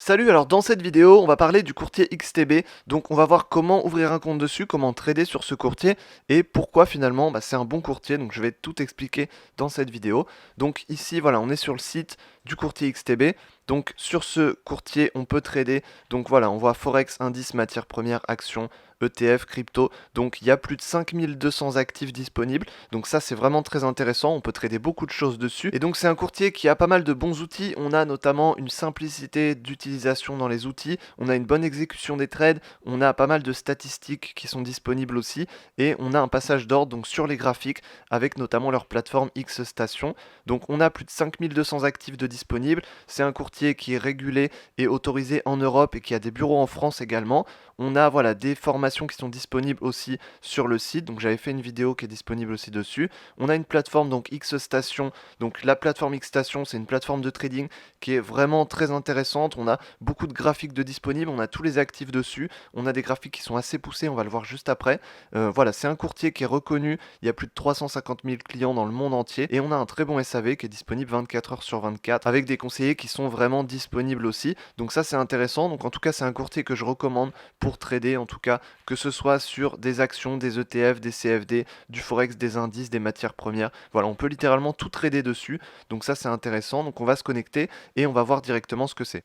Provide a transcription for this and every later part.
Salut, alors dans cette vidéo, on va parler du courtier XTB. Donc on va voir comment ouvrir un compte dessus, comment trader sur ce courtier et pourquoi finalement c'est un bon courtier. Donc je vais tout expliquer dans cette vidéo. Donc ici, voilà, on est sur le site du courtier XTB. Donc sur ce courtier, on peut trader. Donc voilà, on voit Forex, indice, matières premières, actions, ETF, crypto. Donc il y a plus de 5200 actifs disponibles. Donc ça, c'est vraiment très intéressant. On peut trader beaucoup de choses dessus. Et donc c'est un courtier qui a pas mal de bons outils. On a notamment une simplicité d'utilisation dans les outils. On a une bonne exécution des trades. On a pas mal de statistiques qui sont disponibles aussi. Et on a un passage d'ordre donc sur les graphiques avec notamment leur plateforme X-Station. Donc on a plus de 5200 actifs de disponibles. C'est un courtier qui est régulé et autorisé en Europe et qui a des bureaux en France également. On a voilà des formations qui sont disponibles aussi sur le site. Donc j'avais fait une vidéo qui est disponible aussi dessus. On a une plateforme donc X-Station. Donc la plateforme X-Station, c'est une plateforme de trading qui est vraiment très intéressante. On a beaucoup de graphiques de disponibles, on a tous les actifs dessus. On a des graphiques qui sont assez poussés, on va le voir juste après. Voilà, c'est un courtier qui est reconnu. Il y a plus de 350 000 clients dans le monde entier et on a un très bon SAV qui est disponible 24 heures sur 24 avec des conseillers qui sont vraiment disponibles aussi. Donc ça c'est intéressant. Donc en tout cas c'est un courtier que je recommande pour trader, en tout cas que ce soit sur des actions, des ETF, des CFD, du Forex, des indices, des matières premières. Voilà, on peut littéralement tout trader dessus. Donc ça c'est intéressant. Donc on va se connecter et on va voir directement ce que c'est.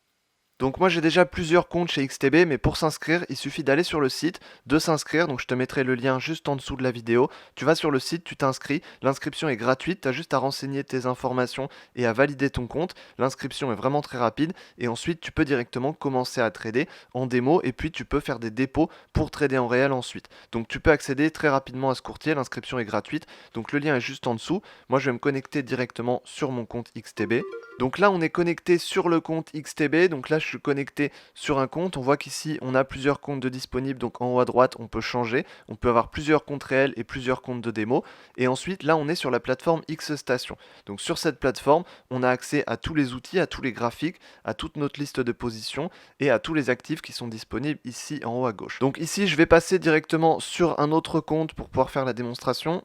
Donc moi j'ai déjà plusieurs comptes chez XTB, mais pour s'inscrire, il suffit d'aller sur le site, de s'inscrire, donc je te mettrai le lien juste en dessous de la vidéo. Tu vas sur le site, tu t'inscris, l'inscription est gratuite, tu as juste à renseigner tes informations et à valider ton compte. L'inscription est vraiment très rapide et ensuite tu peux directement commencer à trader en démo et puis tu peux faire des dépôts pour trader en réel ensuite. Donc tu peux accéder très rapidement à ce courtier, l'inscription est gratuite, donc le lien est juste en dessous. Moi je vais me connecter directement sur mon compte XTB. Donc là, on est connecté sur le compte XTB. Donc là, je suis connecté sur un compte. On voit qu'ici, on a plusieurs comptes de disponibles. Donc en haut à droite, on peut changer. On peut avoir plusieurs comptes réels et plusieurs comptes de démo. Et ensuite, là, on est sur la plateforme X-Station. Donc sur cette plateforme, on a accès à tous les outils, à tous les graphiques, à toute notre liste de positions et à tous les actifs qui sont disponibles ici en haut à gauche. Donc ici, je vais passer directement sur un autre compte pour pouvoir faire la démonstration.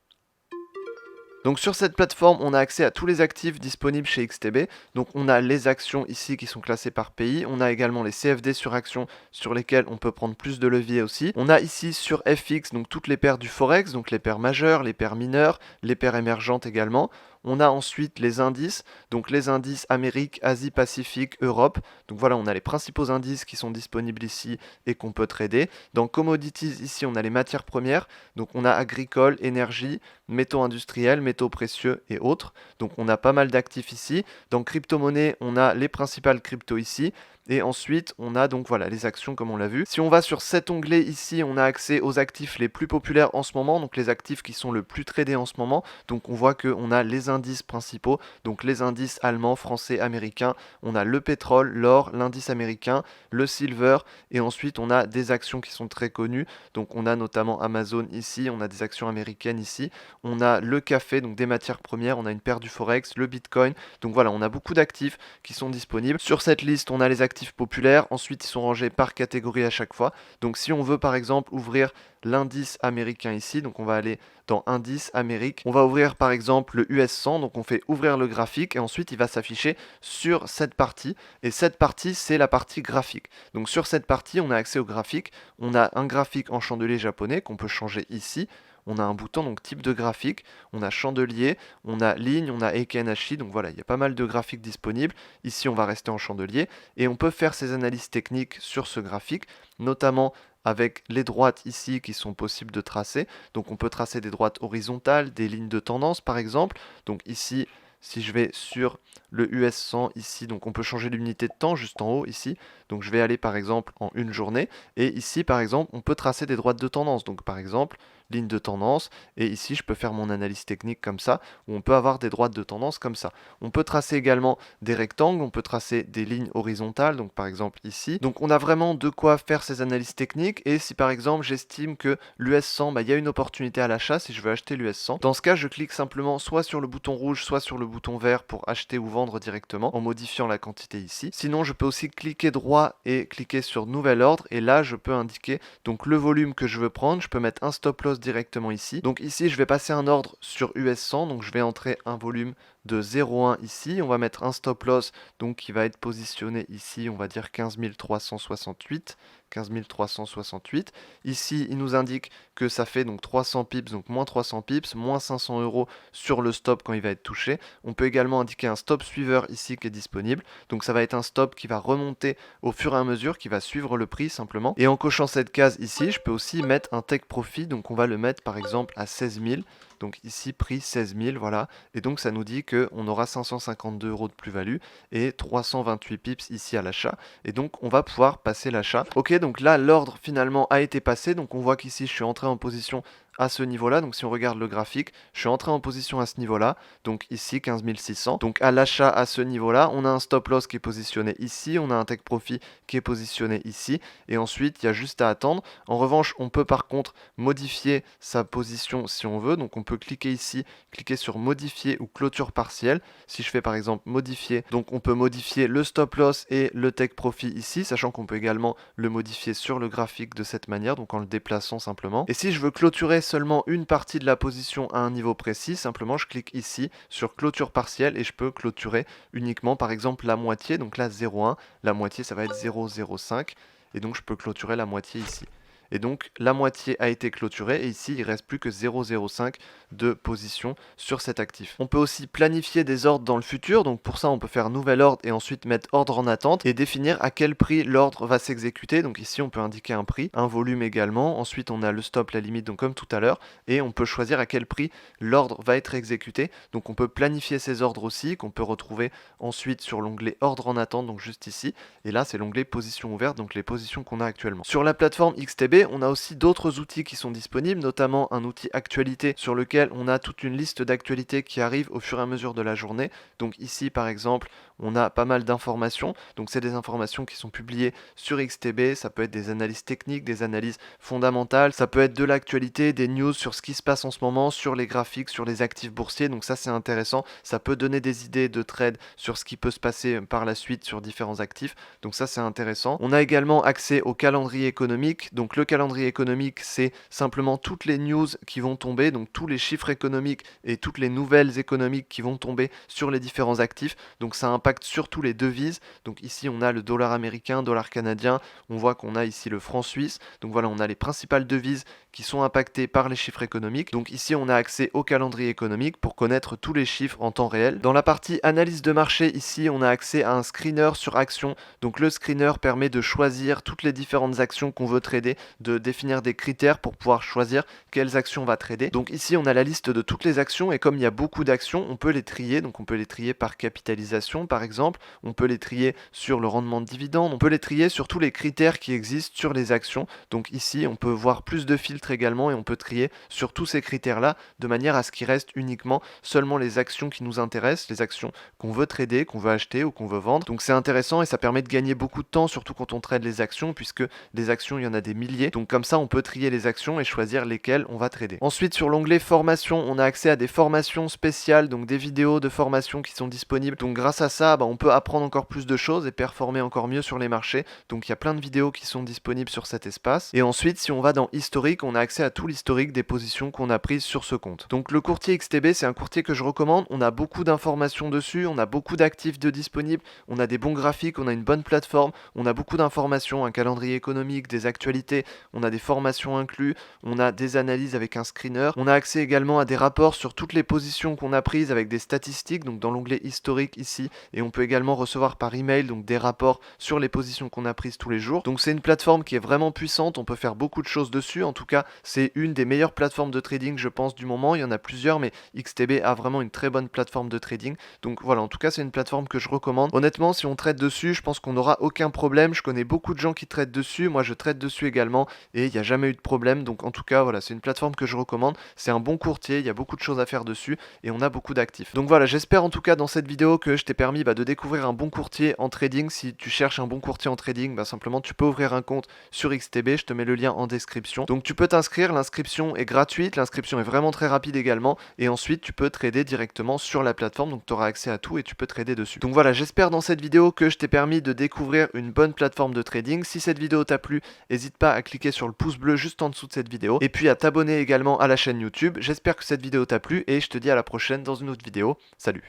Donc sur cette plateforme, on a accès à tous les actifs disponibles chez XTB. Donc on a les actions ici qui sont classées par pays. On a également les CFD sur actions sur lesquels on peut prendre plus de levier aussi. On a ici sur FX donc toutes les paires du Forex, donc les paires majeures, les paires mineures, les paires émergentes également. On a ensuite les indices, donc les indices Amérique, Asie, Pacifique, Europe. Donc voilà, on a les principaux indices qui sont disponibles ici et qu'on peut trader. Dans Commodities, ici, on a les matières premières. Donc on a agricole, énergie, métaux industriels, métaux précieux et autres. Donc on a pas mal d'actifs ici. Dans crypto-monnaie, on a les principales cryptos ici. Et ensuite, on a donc voilà les actions comme on l'a vu. Si on va sur cet onglet ici, on a accès aux actifs les plus populaires en ce moment, donc les actifs qui sont le plus tradés en ce moment. Donc on voit qu'on a les indices principaux, donc les indices allemands, français, américains. On a le pétrole, l'or, l'indice américain, le silver. Et ensuite, on a des actions qui sont très connues. Donc on a notamment Amazon ici, on a des actions américaines ici. On a le café, donc des matières premières. On a une paire du Forex, le Bitcoin. Donc voilà, on a beaucoup d'actifs qui sont disponibles. Sur cette liste, on a les actifs populaires. Ensuite, ils sont rangés par catégorie à chaque fois. Donc si on veut par exemple ouvrir l'indice américain ici, donc on va aller dans indice Amérique. On va ouvrir par exemple le US 100, donc on fait ouvrir le graphique et ensuite il va s'afficher sur cette partie. Et cette partie, c'est la partie graphique. Donc sur cette partie, on a accès au graphique. On a un graphique en chandelier japonais qu'on peut changer ici. On a un bouton donc type de graphique, on a chandelier, on a ligne, on a Eikenashi, donc voilà, il y a pas mal de graphiques disponibles. Ici, on va rester en chandelier et on peut faire ses analyses techniques sur ce graphique, notamment avec les droites ici qui sont possibles de tracer. Donc on peut tracer des droites horizontales, des lignes de tendance par exemple. Donc ici, si je vais sur le US 100 ici, donc on peut changer l'unité de temps juste en haut ici. Donc je vais aller par exemple en une journée. Et ici par exemple, on peut tracer des droites de tendance. Donc par exemple, ligne de tendance. Et ici, je peux faire mon analyse technique comme ça, où on peut avoir des droites de tendance comme ça. On peut tracer également des rectangles, on peut tracer des lignes horizontales, donc par exemple ici. Donc on a vraiment de quoi faire ces analyses techniques. Et si par exemple, j'estime que l'US 100, il y a une opportunité à l'achat, si je veux acheter l'US 100, dans ce cas, je clique simplement soit sur le bouton rouge, soit sur le bouton vert pour acheter ou vendre directement, en modifiant la quantité ici. Sinon, je peux aussi cliquer droit et cliquer sur nouvel ordre. Et là, je peux indiquer donc le volume que je veux prendre. Je peux mettre un stop loss directement ici. Donc ici, je vais passer un ordre sur US 100, donc je vais entrer un volume de 0,1 ici. On va mettre un stop loss donc qui va être positionné ici, on va dire 15 368. 15 368. Ici, il nous indique que ça fait donc 300 pips, donc moins 300 pips, moins 500 euros sur le stop quand il va être touché. On peut également indiquer un stop suiveur ici qui est disponible. Donc ça va être un stop qui va remonter au fur et à mesure, qui va suivre le prix simplement. Et en cochant cette case ici, je peux aussi mettre un take profit. Donc on va le mettre par exemple à 16 000. Donc ici, prix 16 000, voilà. Et donc ça nous dit qu'on aura 552 euros de plus-value et 328 pips ici à l'achat. Et donc on va pouvoir passer l'achat. Ok, donc là l'ordre finalement a été passé. Donc on voit qu'ici je suis entré en position à ce niveau-là. Donc si on regarde le graphique, je suis entré en position à ce niveau-là. Donc ici 15 600. Donc à l'achat à ce niveau-là, on a un stop loss qui est positionné ici. On a un take profit qui est positionné ici. Et ensuite, il y a juste à attendre. En revanche, on peut par contre modifier sa position si on veut. Donc on peut cliquer ici, cliquer sur modifier ou clôture partielle. Si je fais par exemple modifier, donc on peut modifier le stop loss et le take profit ici, sachant qu'on peut également le modifier sur le graphique de cette manière, donc en le déplaçant simplement. Et si je veux clôturer seulement une partie de la position à un niveau précis, simplement je clique ici sur clôture partielle et je peux clôturer uniquement par exemple la moitié. Donc là 0,1, la moitié ça va être 0,05 et donc je peux clôturer la moitié ici. Et donc la moitié a été clôturée et ici il reste plus que 0,05 de position sur cet actif. On peut aussi planifier des ordres dans le futur, donc pour ça on peut faire nouvel ordre et ensuite mettre ordre en attente et définir à quel prix l'ordre va s'exécuter. Donc ici on peut indiquer un prix, un volume également, ensuite on a le stop, la limite, donc comme tout à l'heure, et on peut choisir à quel prix l'ordre va être exécuté. Donc on peut planifier ces ordres aussi, qu'on peut retrouver ensuite sur l'onglet ordre en attente, donc juste ici, et là c'est l'onglet position ouverte, donc les positions qu'on a actuellement. Sur la plateforme XTB, on a aussi d'autres outils qui sont disponibles, notamment un outil actualité sur lequel on a toute une liste d'actualités qui arrivent au fur et à mesure de la journée. Donc ici par exemple, on a pas mal d'informations. Donc c'est des informations qui sont publiées sur XTB, ça peut être des analyses techniques, des analyses fondamentales, ça peut être de l'actualité, des news sur ce qui se passe en ce moment, sur les graphiques, sur les actifs boursiers. Donc ça c'est intéressant, ça peut donner des idées de trade sur ce qui peut se passer par la suite sur différents actifs. Donc ça c'est intéressant. On a également accès au calendrier économique. Donc le calendrier économique, c'est simplement toutes les news qui vont tomber, donc tous les chiffres économiques et toutes les nouvelles économiques qui vont tomber sur les différents actifs. Donc ça impacte surtout les devises. Donc ici on a le dollar américain, dollar canadien, on voit qu'on a ici le franc suisse. Donc voilà, on a les principales devises qui sont impactées par les chiffres économiques. Donc ici on a accès au calendrier économique pour connaître tous les chiffres en temps réel. Dans la partie analyse de marché, ici on a accès à un screener sur action. Donc le screener permet de choisir toutes les différentes actions qu'on veut trader, de définir des critères pour pouvoir choisir quelles actions on va trader. Donc ici on a la liste de toutes les actions et comme il y a beaucoup d'actions, on peut les trier. Donc on peut les trier par capitalisation par exemple, on peut les trier sur le rendement de dividende, on peut les trier sur tous les critères qui existent sur les actions. Donc ici on peut voir plus de filtres également et on peut trier sur tous ces critères là de manière à ce qu'il reste uniquement seulement les actions qui nous intéressent, les actions qu'on veut trader, qu'on veut acheter ou qu'on veut vendre. Donc c'est intéressant et ça permet de gagner beaucoup de temps, surtout quand on trade les actions, puisque les actions il y en a des milliers. Donc comme ça on peut trier les actions et choisir lesquelles on va trader. Ensuite sur l'onglet formation, on a accès à des formations spéciales, donc des vidéos de formation qui sont disponibles. Donc grâce à ça, on peut apprendre encore plus de choses et performer encore mieux sur les marchés. Donc il y a plein de vidéos qui sont disponibles sur cet espace. Et ensuite si on va dans historique, on a accès à tout l'historique des positions qu'on a prises sur ce compte. Donc le courtier XTB, c'est un courtier que je recommande. On a beaucoup d'informations dessus, on a beaucoup d'actifs de disponibles, on a des bons graphiques, on a une bonne plateforme, on a beaucoup d'informations, un calendrier économique, des actualités, on a des formations inclus, on a des analyses avec un screener, on a accès également à des rapports sur toutes les positions qu'on a prises avec des statistiques, donc dans l'onglet historique ici, et on peut également recevoir par email donc des rapports sur les positions qu'on a prises tous les jours. Donc c'est une plateforme qui est vraiment puissante, on peut faire beaucoup de choses dessus. En tout cas c'est une des meilleures plateformes de trading je pense du moment. Il y en a plusieurs mais XTB a vraiment une très bonne plateforme de trading. Donc voilà, en tout cas c'est une plateforme que je recommande. Honnêtement si on trade dessus, je pense qu'on n'aura aucun problème. Je connais beaucoup de gens qui traitent dessus, moi je traite dessus également et il n'y a jamais eu de problème. Donc en tout cas voilà, c'est une plateforme que je recommande. C'est un bon courtier, il y a beaucoup de choses à faire dessus et on a beaucoup d'actifs. Donc voilà, j'espère en tout cas dans cette vidéo que je t'ai permis de découvrir un bon courtier en trading. Si tu cherches un bon courtier en trading, simplement tu peux ouvrir un compte sur XTB, je te mets le lien en description. Donc tu peux t'inscrire, l'inscription est gratuite, l'inscription est vraiment très rapide également et ensuite tu peux trader directement sur la plateforme, donc tu auras accès à tout et tu peux trader dessus. Donc voilà, j'espère dans cette vidéo que je t'ai permis de découvrir une bonne plateforme de trading. Si cette vidéo t'a plu, n'hésite pas à cliquer sur le pouce bleu juste en dessous de cette vidéo et puis à t'abonner également à la chaîne YouTube. J'espère que cette vidéo t'a plu et je te dis à la prochaine dans une autre vidéo. Salut!